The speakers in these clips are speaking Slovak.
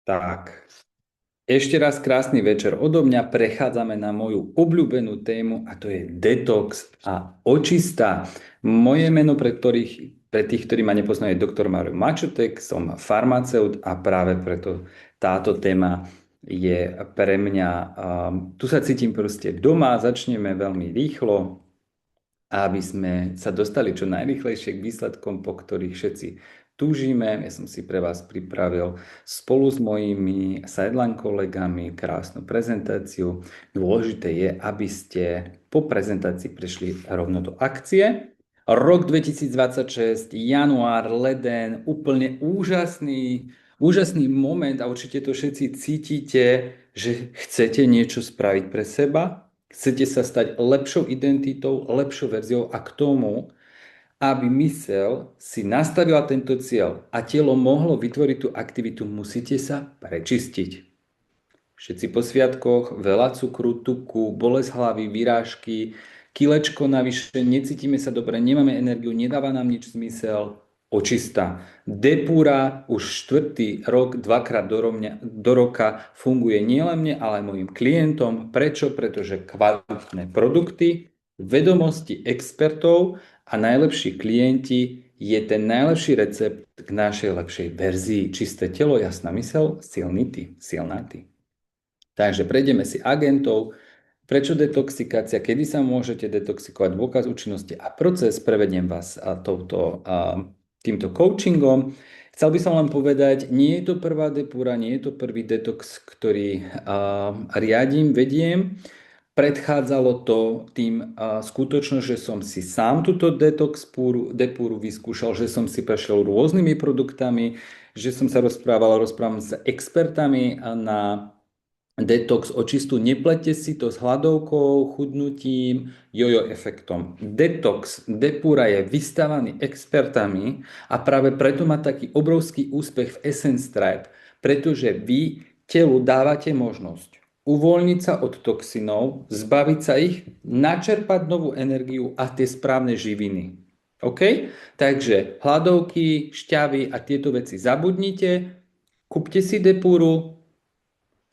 Tak, ešte raz krásny večer odo mňa. Prechádzame na moju obľúbenú tému a to je detox a očista. Moje meno pre tých, ktorí ma nepoznajú, je doktor Mário Mačutek, som farmaceut a práve preto táto téma je pre mňa, tu sa cítim proste doma, začneme veľmi rýchlo, aby sme sa dostali čo najrýchlejšie k výsledkom, po ktorých všetci túžime. Ja som si pre vás pripravil spolu s mojimi sideline kolegami krásnu prezentáciu. Dôležité je, aby ste po prezentácii prešli rovno do akcie. Rok 2026, január, leden, úplne úžasný moment a určite to všetci cítite, že chcete niečo spraviť pre seba, chcete sa stať lepšou identitou, lepšou verziou a k tomu, aby mysel si nastavila tento cieľ a telo mohlo vytvoriť tú aktivitu, musíte sa prečistiť. Všetci po sviatkoch, veľa cukru, tuku, bolesť hlavy, vyrážky, kilečko navyše, necítime sa dobre, nemáme energiu, nedáva nám nič zmysel. Očista. Depura už štvrtý rok, dvakrát do roka funguje nielen mne, ale aj mojim klientom. Prečo? Pretože kvalitné produkty, vedomosti expertov a najlepší klienti je ten najlepší recept k našej lepšej verzii. Čisté telo, jasná mysel, silný ty, silná ty. Takže prejdeme si agentov, prečo detoxikácia, kedy sa môžete detoxikovať, dôkaz účinnosti a proces, prevediem vás týmto coachingom. Chcel by som len povedať, nie je to prvá depura, nie je to prvý detox, ktorý riadím, vediem. Predchádzalo to tým skutočnosť, že som si sám túto depuru vyskúšal, že som si prešiel rôznymi produktami, že som sa rozprával s expertami na detox, očistu. Neplete si to s hladovkou, chudnutím, jojo efektom. Detox, depura je vystavaný expertami a práve preto má taký obrovský úspech v Essence Tribe, pretože vy telu dávate možnosť uvoľniť sa od toxinov, zbaviť sa ich, načerpať novú energiu a tie správne živiny. OK? Takže hladovky, šťavy a tieto veci zabudnite, kúpte si depuru,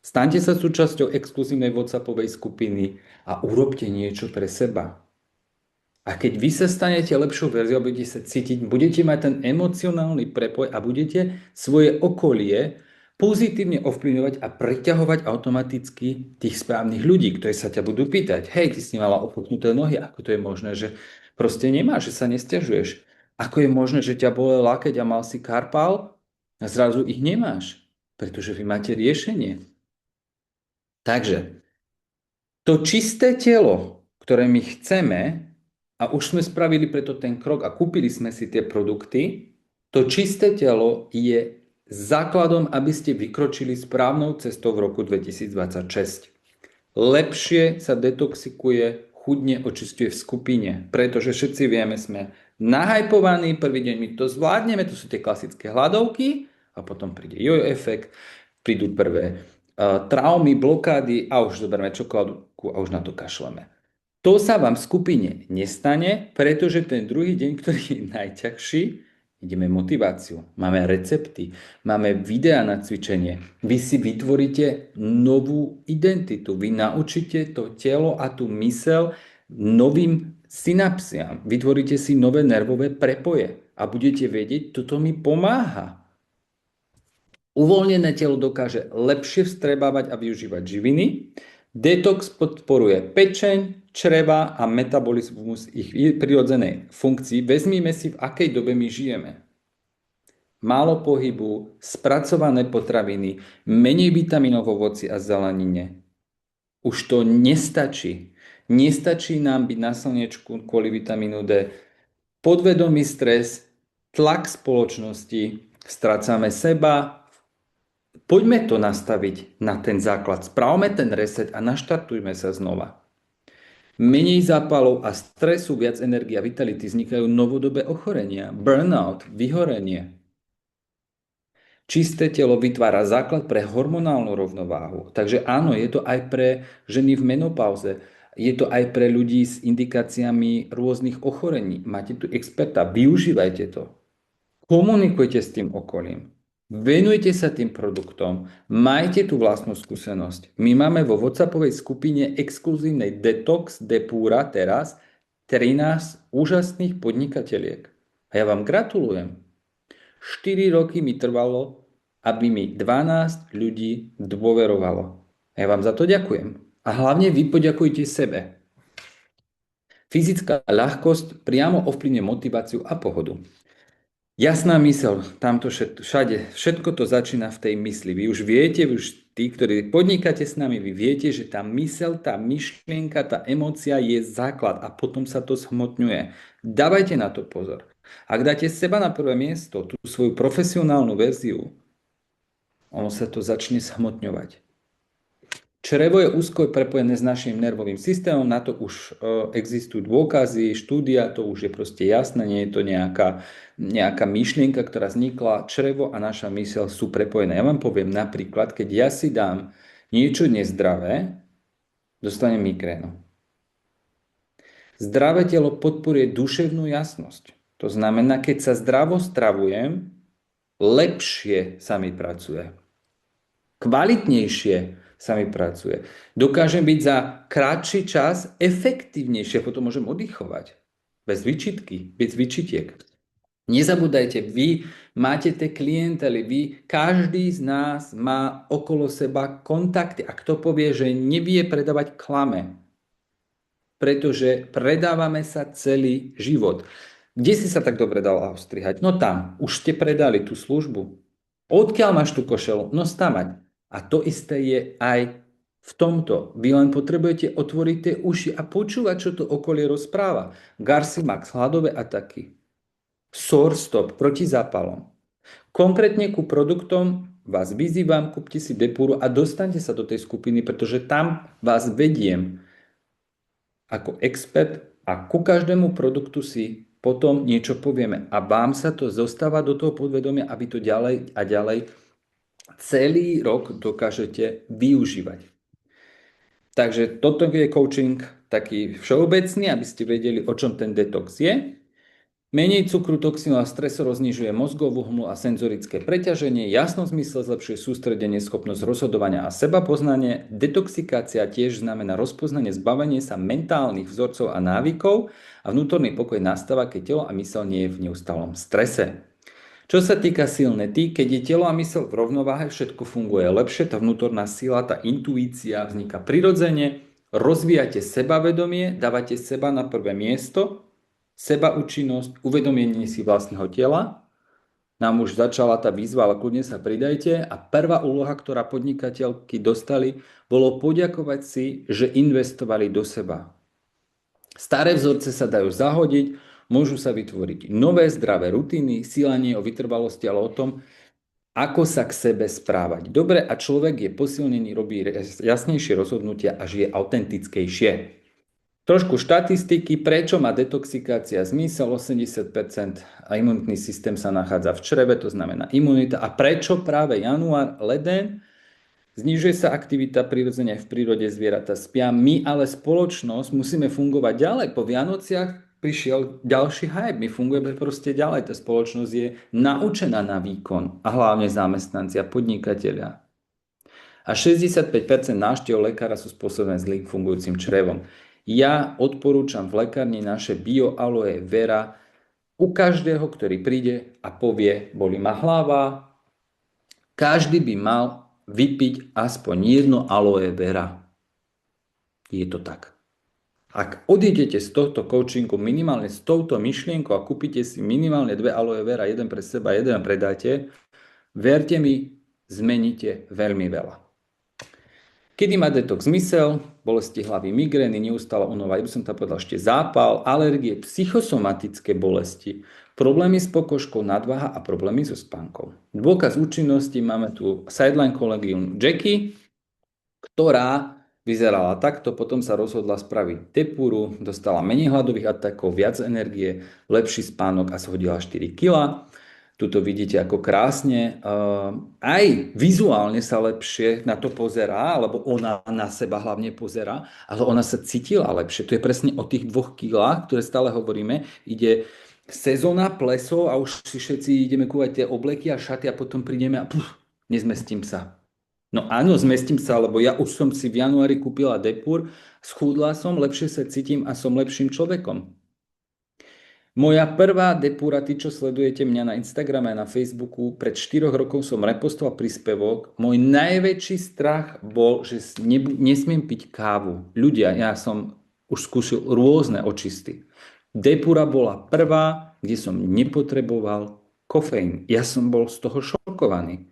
staňte sa súčasťou exkluzívnej WhatsAppovej skupiny a urobte niečo pre seba. A keď vy sa stanete lepšou verziou, budete sa cítiť, budete mať ten emocionálny prepoj a budete svoje okolie pozitívne ovplyvňovať a priťahovať automaticky tých správnych ľudí, ktorí sa ťa budú pýtať, hej, ty si mala opuknuté nohy, ako to je možné, že proste nemáš, že sa nesťažuješ. Ako je možné, že ťa bole lakeť a mal si karpál a zrazu ich nemáš, pretože vy máte riešenie. Takže to čisté telo, ktoré my chceme, a už sme spravili preto ten krok a kúpili sme si tie produkty, to čisté telo je základom, aby ste vykročili správnou cestou v roku 2026. Lepšie sa detoxikuje, chudne očistuje v skupine, pretože všetci vieme, sme nahajpovaní, prvý deň my to zvládneme, to sú tie klasické hladovky a potom príde jojo efekt, prídu prvé traumy, blokády a už zoberme čokoládu a už na to kašleme. To sa vám v skupine nestane, pretože ten druhý deň, ktorý je najťažší, ideme motiváciu, máme recepty, máme videá na cvičenie. Vy si vytvoríte novú identitu, vy naučíte to telo a tú mysel novým synapsiám, vytvoríte si nové nervové prepoje a budete vedieť, toto mi pomáha. Uvoľnené telo dokáže lepšie vstrebávať a využívať živiny. Detox podporuje pečeň, čreva a metabolizmus ich prirodzenej funkcii. Vezmime si, v akej dobe my žijeme. Málo pohybu, spracované potraviny, menej vitamínov v ovoci a zelenine. Už to nestačí. Nestačí nám byť na slnečku kvôli vitamínu D. Podvedomý stres, tlak spoločnosti, strácame seba. Poďme to nastaviť na ten základ. Spravme ten reset a naštartujme sa znova. Menej zápalov a stresu, viac energie a vitality, vznikajú novodobé ochorenia, burnout, vyhorenie. Čisté telo vytvára základ pre hormonálnu rovnováhu. Takže áno, je to aj pre ženy v menopauze. Je to aj pre ľudí s indikáciami rôznych ochorení. Máte tu experta, využívajte to. Komunikujte s tým okolím. Venujte sa tým produktom, majte tú vlastnú skúsenosť. My máme vo WhatsAppovej skupine exkluzívnej Detox Depura teraz 13 úžasných podnikateliek. A ja vám gratulujem. 4 roky mi trvalo, aby mi 12 ľudí dôverovalo. A ja vám za to ďakujem. A hlavne vy poďakujte sebe. Fyzická ľahkosť priamo ovplyvňuje motiváciu a pohodu. Jasná myseľ, tamto všade, všetko to začína v tej mysli. Vy už viete, tí, ktorí podnikáte s nami, vy viete, že tá myseľ, tá myšlienka, tá emócia je základ a potom sa to zhmotňuje. Dávajte na to pozor. Ak dáte seba na prvé miesto, tú svoju profesionálnu verziu, ono sa to začne zhmotňovať. Črevo je úzko prepojené s našim nervovým systémom, na to už existujú dôkazy, štúdia, to už je proste jasné, nie je to nejaká myšlienka, ktorá vznikla. Črevo a naša myseľ sú prepojené. Ja vám poviem napríklad, keď ja si dám niečo nezdravé, dostanem migrénu. Zdravé telo podporuje duševnú jasnosť. To znamená, keď sa zdravo stravujem, lepšie sa mi pracuje. Kvalitnejšie sa mi pracuje. Dokážem byť za krátší čas efektívnejšie, potom môžem oddychovať. Bez výčitky, bez výčitiek. Nezabúdajte, vy máte tie klientely, každý z nás má okolo seba kontakty. A kto povie, že nevie predávať, klame. Pretože predávame sa celý život. Kde si sa tak dobre dala ostrihať? No tam, už ste predali tú službu. Odkiaľ máš tú košelu? No stamať. A to isté je aj v tomto. Vy len potrebujete otvoriť tie uši a počúvať, čo to okolie rozpráva. Garcimax, hladové ataky. Sorstop, proti zápalom. Konkrétne ku produktom vás vyzývam, kúpte si Depuru a dostaňte sa do tej skupiny, pretože tam vás vediem ako expert a ku každému produktu si potom niečo povieme. A vám sa to zostáva do toho podvedomia, aby to ďalej a ďalej celý rok dokážete využívať. Takže toto je coaching taký všeobecný, aby ste vedeli, o čom ten detox je. Menej cukru, toxínu a stresor znižuje mozgovú hmlu a senzorické preťaženie, jasnosť mysle zlepšuje sústredenie, schopnosť rozhodovania a sebapoznanie. Detoxikácia tiež znamená rozpoznanie, zbavenie sa mentálnych vzorcov a návykov a vnútorný pokoj nastáva, keď telo a myseľ nie je v neustálom strese. Čo sa týka silnety, keď je telo a myseľ v rovnováhe, všetko funguje lepšie, tá vnútorná sila, tá intuícia vzniká prirodzene, rozvíjate sebavedomie, dávate seba na prvé miesto, sebaúčinnosť, uvedomenie si vlastného tela. Nám už začala tá výzva, ale kľudne sa pridajte. A prvá úloha, ktorá podnikateľky dostali, bolo poďakovať si, že investovali do seba. Staré vzorce sa dajú zahodiť, môžu sa vytvoriť nové zdravé rutiny, sílanie o vytrvalosti, ale o tom, ako sa k sebe správať. Dobre, a človek je posilnený, robí jasnejšie rozhodnutia a žije autentickejšie. Trošku štatistiky, prečo má detoxikácia zmysel, 80% a imunitný systém sa nachádza v čreve, to znamená imunita. A prečo práve január, leden, znižuje sa aktivita prirodzene v prírode, zvieratá spia. My ale spoločnosť musíme fungovať ďalej. Po Vianociach prišiel ďalší hype, my fungujeme proste ďalej. Tá spoločnosť je naučená na výkon a hlavne zamestnanci a podnikatelia. A 65% návštev lekára sú spôsobené zlým fungujúcim črevom. Ja odporúčam v lekárni naše Bio Aloe Vera u každého, ktorý príde a povie, bolí ma hlava. Každý by mal vypiť aspoň jedno aloe vera. Je to tak. Ak odídete z tohto coachingu minimálne s touto myšlienkou a kúpite si minimálne 2 aloe vera, jeden pre seba, jeden predáte, verte mi, zmeníte veľmi veľa. Kedy má detox zmysel? Bolesti hlavy, migrény, neustála únava, ja by som tam povedal ešte zápal, alergie, psychosomatické bolesti, problémy s pokožkou, nadváha a problémy so spánkou. Dôkaz účinnosti máme tu sideline kolegium Jackie, ktorá vyzerala takto, potom sa rozhodla spraviť Depuru, dostala menej hladových atakov, viac energie, lepší spánok a shodila 4 kg. Tuto vidíte, ako krásne, aj vizuálne sa lepšie na to pozerá, alebo ona na seba hlavne pozerá, ale ona sa cítila lepšie. To je presne o tých 2 kilách, ktoré stále hovoríme. Ide sezóna plesov a už si všetci ideme kúvať tie obleky a šaty a potom prídeme a nezmestím sa. No áno, zmestím sa, lebo ja už som si v januári kúpila Depur, schudla som, lepšie sa cítim a som lepším človekom. Moja prvá Depura, tí, čo sledujete mňa na Instagrame a na Facebooku, pred 4 rokov som repostoval príspevok. Môj najväčší strach bol, že nesmiem piť kávu. Ľudia, ja som už skúsil rôzne očisty. Depura bola prvá, kde som nepotreboval kofeín. Ja som bol z toho šokovaný.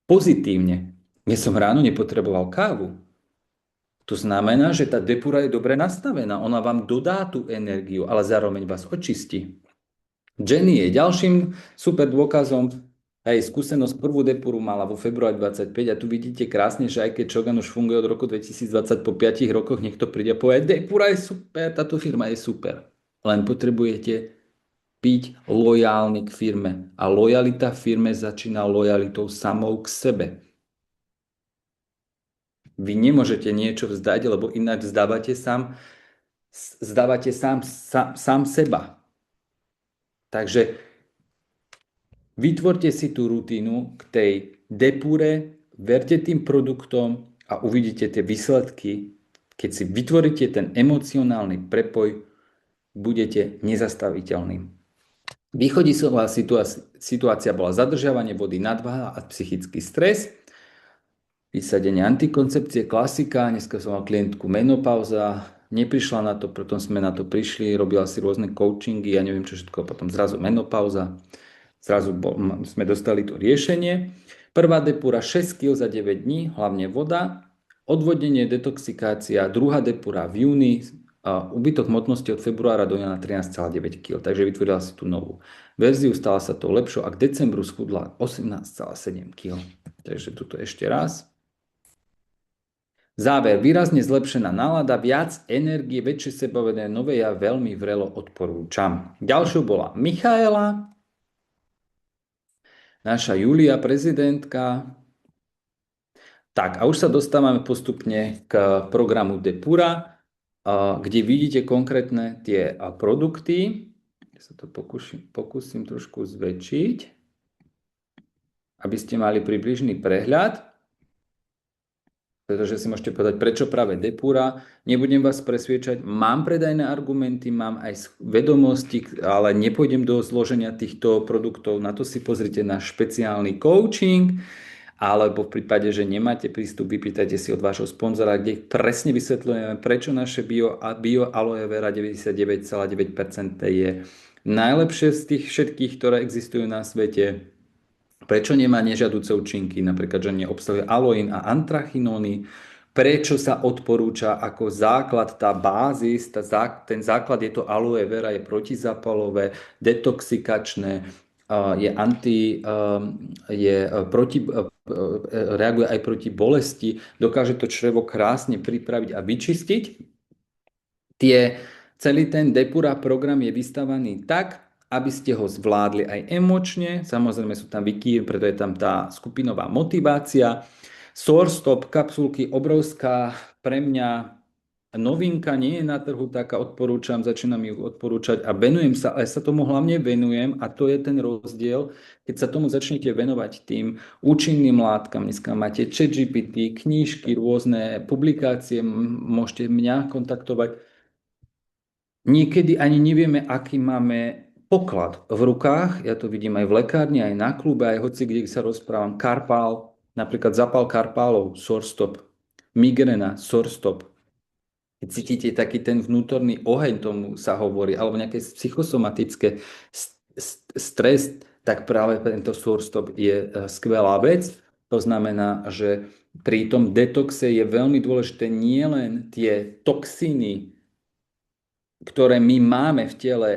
Pozitívne. Ja som ráno nepotreboval kávu. To znamená, že tá depura je dobre nastavená. Ona vám dodá tú energiu, ale zároveň vás očistí. Jenny je ďalším super dôkazom. Hej, skúsenosť prvú depuru mala vo februári 25 a tu vidíte krásne, že aj keď Shogun už funguje od roku 2020 po 5 rokoch, niekto príde a povie, depura je super, táto firma je super. Len potrebujete byť lojálny k firme. A lojalita v firme začína lojalitou samou k sebe. Vy nemôžete niečo vzdať, lebo ináč zdávate sám seba. Takže vytvorte si tú rutínu k tej depure, verte tým produktom a uvidíte tie výsledky. Keď si vytvoríte ten emocionálny prepoj, budete nezastaviteľní. Východisková situácia bola zadržiavanie vody, nadváha a psychický stres. Vysadenie antikoncepcie, klasika, dneska som mal klientku menopauza, neprišla na to, potom sme na to prišli, robila si rôzne coachingy, ja neviem čo všetko, potom zrazu menopauza, sme dostali to riešenie. Prvá depura 6 kg za 9 dní, hlavne voda, odvodnenie, detoxikácia, druhá depura v júni, úbytok hmotnosti od februára do júna 13,9 kg, takže vytvorila si tú novú verziu, stala sa to lepšou a k decembru schudla 18,7 kg. Takže tuto ešte raz. Záver, výrazne zlepšená nálada, viac energie, väčšie sebavedomie, nové ja veľmi vrelo odporúčam. Ďalšou bola Michaela, naša Julia, prezidentka. Tak a už sa dostávame postupne k programu Depura, kde vidíte konkrétne tie produkty. Ja sa to pokúsim trošku zväčšiť, aby ste mali približný prehľad. Pretože si môžete povedať, prečo práve Depura. Nebudem vás presviečať, mám predajné argumenty, mám aj vedomosti, ale nepôjdem do zloženia týchto produktov. Na to si pozrite náš špeciálny coaching, alebo v prípade, že nemáte prístup, vypýtajte si od vášho sponzora, kde presne vysvetľujeme, prečo naše bio aloe vera 99,9% je najlepšie z tých všetkých, ktoré existujú na svete. Prečo nemá nežiaduce účinky, napríklad, že neobsahuje aloín a antrachinóny, prečo sa odporúča ako základ tá bázis, ten základ je to aloe vera, je protizápalové, detoxikačné, reaguje aj proti bolesti, dokáže to črevo krásne pripraviť a vyčistiť. Celý ten Depura program je vystavaný tak, aby ste ho zvládli aj emočne. Samozrejme sú tam wiki, preto je tam tá skupinová motivácia. Source Stop kapsulky, obrovská pre mňa novinka, nie je na trhu taká, začínam ju odporúčať a venujem sa, ale sa tomu hlavne venujem a to je ten rozdiel, keď sa tomu začnete venovať tým účinným látkam. Dneska máte ChatGPT, knížky, rôzne publikácie, môžete mňa kontaktovať. Niekedy ani nevieme, aký máme poklad v rukách, ja to vidím aj v lekárni, aj na klube, aj hoci kde sa rozprávam, karpál, napríklad zapal karpálov, Sorstop, migrena, Sorstop. Keď cítite taký ten vnútorný oheň, tomu sa hovorí, alebo nejaké psychosomatické stres, tak práve tento Sorstop je skvelá vec. To znamená, že pri tom detoxe je veľmi dôležité nielen tie toxíny, ktoré my máme v tele,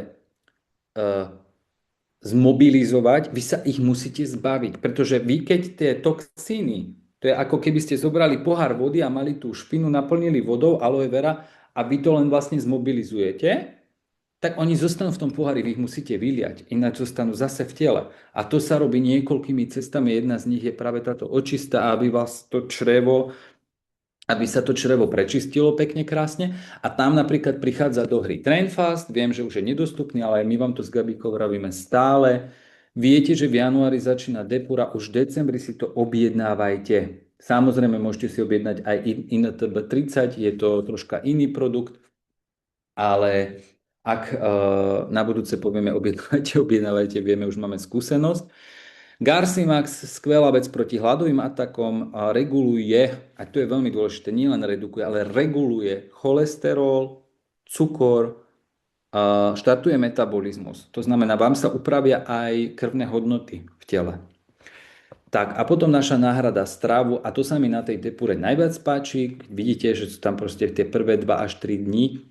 zmobilizovať, vy sa ich musíte zbaviť, pretože vy keď tie toxíny, to je ako keby ste zobrali pohár vody a mali tú špinu, naplnili vodou aloe vera a vy to len vlastne zmobilizujete, tak oni zostanú v tom pohári, vy ich musíte vyliať, ináč zostanú zase v tele. A to sa robí niekoľkými cestami, jedna z nich je práve táto očista, aby vás to črevo aby sa to črevo prečistilo pekne krásne. A tam napríklad prichádza do hry Trainfast, viem, že už je nedostupný, ale aj my vám to s Gabikou vravíme stále. Viete, že v januári začína Depura, už v decembri si to objednávajte. Samozrejme, môžete si objednať aj INTB 30, je to troška iný produkt, ale ak na budúce povieme objednávajte, objednávajte, vieme, už máme skúsenosť. Garcimax, skvelá vec proti hladovým atakom, reguluje, a to je veľmi dôležité, nielen redukuje, ale reguluje cholesterol, cukor, štartuje metabolizmus. To znamená, vám sa upravia aj krvné hodnoty v tele. Tak a potom naša náhrada stravu, a to sa mi na tej depure najviac páči. Vidíte, že sú tam proste tie prvé 2 až 3 dní.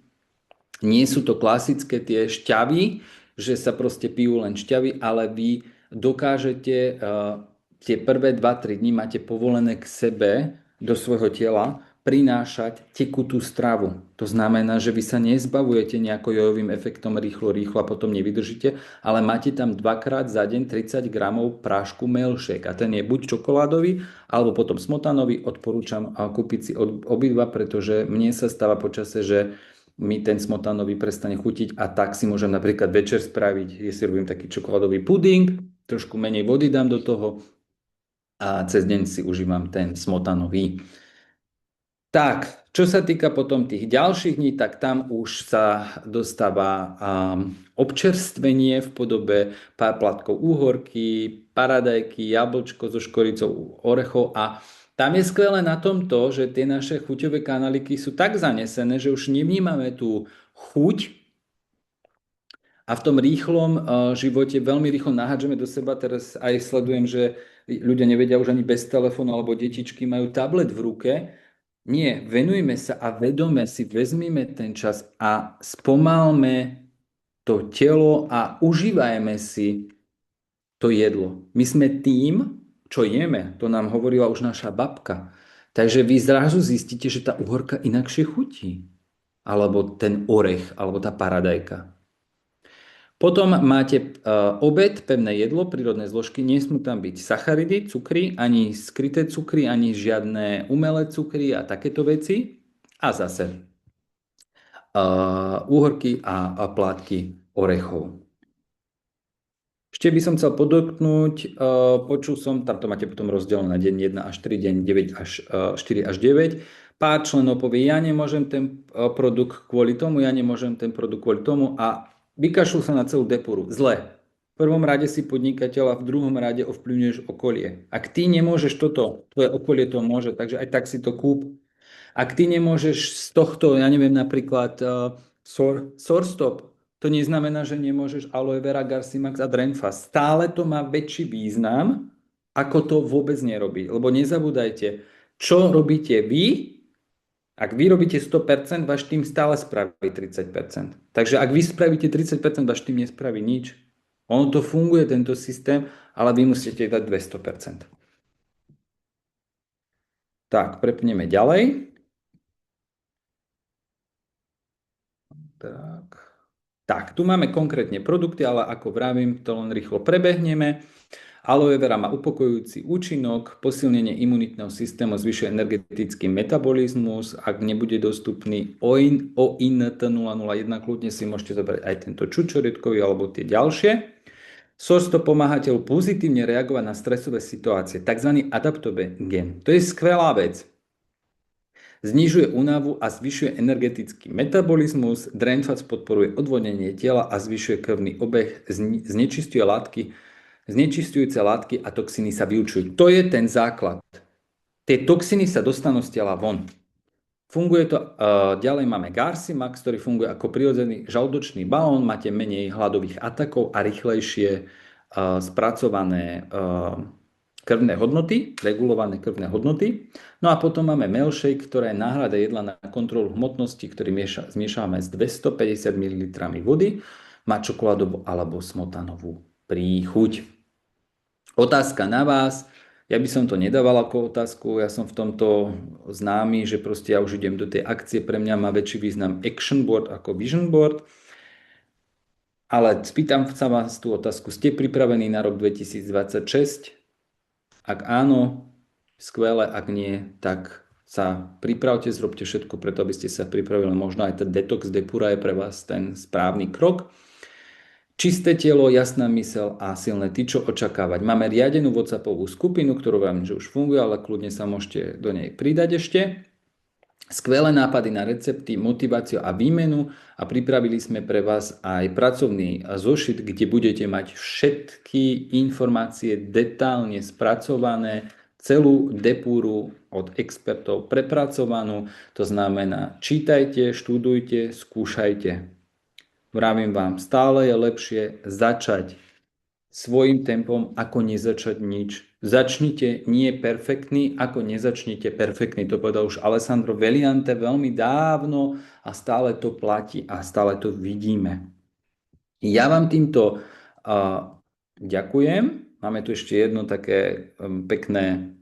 Nie sú to klasické tie šťavy, že sa proste pijú len šťavy, ale vy dokážete tie prvé 2-3 dní máte povolené k sebe do svojho tela prinášať tekutú stravu. To znamená, že vy sa nezbavujete nejako jojovým efektom rýchlo a potom nevydržíte, ale máte tam 2-krát za deň 30 gramov prášku Milkshake a ten je buď čokoládový, alebo potom smotanový. Odporúčam kúpiť si obidva, pretože mne sa stáva počase, že mi ten smotanový prestane chutiť a tak si môžem napríklad večer spraviť, si robím taký čokoládový puding, trošku menej vody dám do toho a cez deň si užívam ten smotanový. Tak, čo sa týka potom tých ďalších dní, tak tam už sa dostáva občerstvenie v podobe pár plátkov úhorky, paradajky, jablčko so škoricou, orechov a tam je skvelé na tom to, že tie naše chuťové kanáliky sú tak zanesené, že už nevnímame tú chuť a v tom rýchlom živote veľmi rýchlo nahádžeme do seba. Teraz aj sledujem, že ľudia nevedia už ani bez telefónu, alebo detičky majú tablet v ruke. Nie, venujme sa a vedome si vezmime ten čas a spomalme to telo a užívajme si to jedlo. My sme tým, čo jeme, to nám hovorila už naša babka. Takže vy zrazu zistíte, že tá uhorka inakšie chutí. Alebo ten orech, alebo tá paradajka. Potom máte obed, pevné jedlo, prírodné zložky, nesmú tam byť sacharidy, cukry, ani skryté cukry, ani žiadne umelé cukry a takéto veci. A zase úhorky a plátky orechov. Ešte by som chcel podotknúť, počul som, tam to máte potom rozdelené na deň 1 až 3, deň 9 až 4 až 9. Pár členov povie, ja nemôžem ten produkt kvôli tomu, ja nemôžem ten produkt kvôli tomu a vykašľú sa na celú depuru. Zle. V prvom rade si podnikateľ a v druhom rade ovplyvňuješ okolie. Ak ty nemôžeš toto, tvoje okolie to môže, takže aj tak si to kúp. Ak ty nemôžeš z tohto, ja neviem, napríklad Sorstop, to neznamená, že nemôžeš aloe vera, Garcimax a Drenfast. Stále to má väčší význam, ako to vôbec nerobí. Lebo nezabúdajte, čo robíte vy, ak vy robíte 100%, váš tým stále spraví 30%. Takže ak vy spravíte 30%, váš tým nespraví nič. Ono to funguje, tento systém, ale vy musíte dať 200%. Tak, prepneme ďalej. Tak, tu máme konkrétne produkty, ale ako vravím, to len rýchlo prebehneme. Aloe vera má upokojujúci účinok, posilnenie imunitného systému, zvyšuje energetický metabolizmus. Ak nebude dostupný OINT 001, kľudne si môžete zobrať aj tento čučoriedkový alebo tie ďalšie. Sorsto pomáha telu pozitívne reagovať na stresové situácie, tzv. Adaptogen. To je skvelá vec. Znižuje únavu a zvyšuje energetický metabolizmus, Drainfast podporuje odvodnenie tela a zvyšuje krvný obeh, znečistujúce látky a toxíny sa vylučujú. To je ten základ. Tie toxíny sa dostanú z tela von. Funguje to, ďalej máme Garcimax, ktorý funguje ako prirodzený žalúdočný balón, máte menej hladových atakov a rýchlejšie spracované krvné hodnoty, regulované krvné hodnoty. No a potom máme Milkshake, ktorá je náhrada jedla na kontrolu hmotnosti, ktorý zmiešame s 250 ml vody. Má čokoládovú alebo smotanovú príchuť. Otázka na vás. Ja by som to nedával ako otázku, ja som v tomto známy, že proste ja už idem do tej akcie, pre mňa má väčší význam action board ako vision board. Ale spýtam sa vás tú otázku, ste pripravení na rok 2026? Ak áno, skvelé, ak nie, tak sa pripravte, zrobte všetko preto, aby ste sa pripravili. Možno aj ten detox Depura je pre vás ten správny krok. Čisté telo, jasná mysel a silné. Ty čo očakávať? Máme riadenú WhatsAppovú skupinu, ktorú vám že už funguje, ale kľudne sa môžete do nej pridať ešte. Skvelé nápady na recepty, motiváciu a výmenu a pripravili sme pre vás aj pracovný zošit, kde budete mať všetky informácie detálne spracované, celú depúru od expertov prepracovanú. To znamená, čítajte, študujte, skúšajte. Vravím vám, stále je lepšie začať svojim tempom, ako nezačať nič. Začnite nie perfektný, ako nezačnite perfektný. To povedal už Alessandro Veliante veľmi dávno a stále to platí a stále to vidíme. Ja vám týmto ďakujem. Máme tu ešte jedno také pekné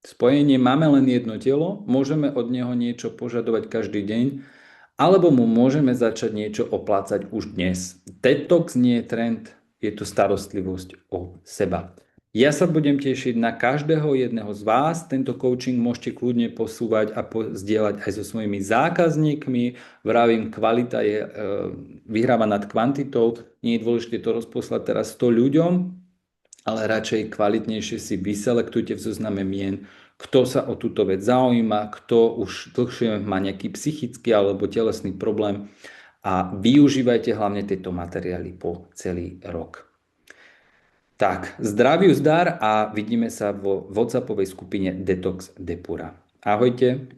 spojenie. Máme len jedno telo, môžeme od neho niečo požadovať každý deň, alebo mu môžeme začať niečo oplácať už dnes. Detox nie je trend, je to starostlivosť o seba. Ja sa budem tešiť na každého jedného z vás. Tento coaching môžete kľudne posúvať a zdieľať aj so svojimi zákazníkmi. Vravím, kvalita je vyhráva nad kvantitou. Nie je dôležité to rozposlať teraz 100 ľuďom, ale radšej kvalitnejšie si vyselektujte v zozname mien, kto sa o túto vec zaujíma, kto už dlhšie má nejaký psychický alebo telesný problém a využívajte hlavne tieto materiály po celý rok. Tak, zdraviu zdar a vidíme sa vo WhatsAppovej skupine Detox Depura. Ahojte.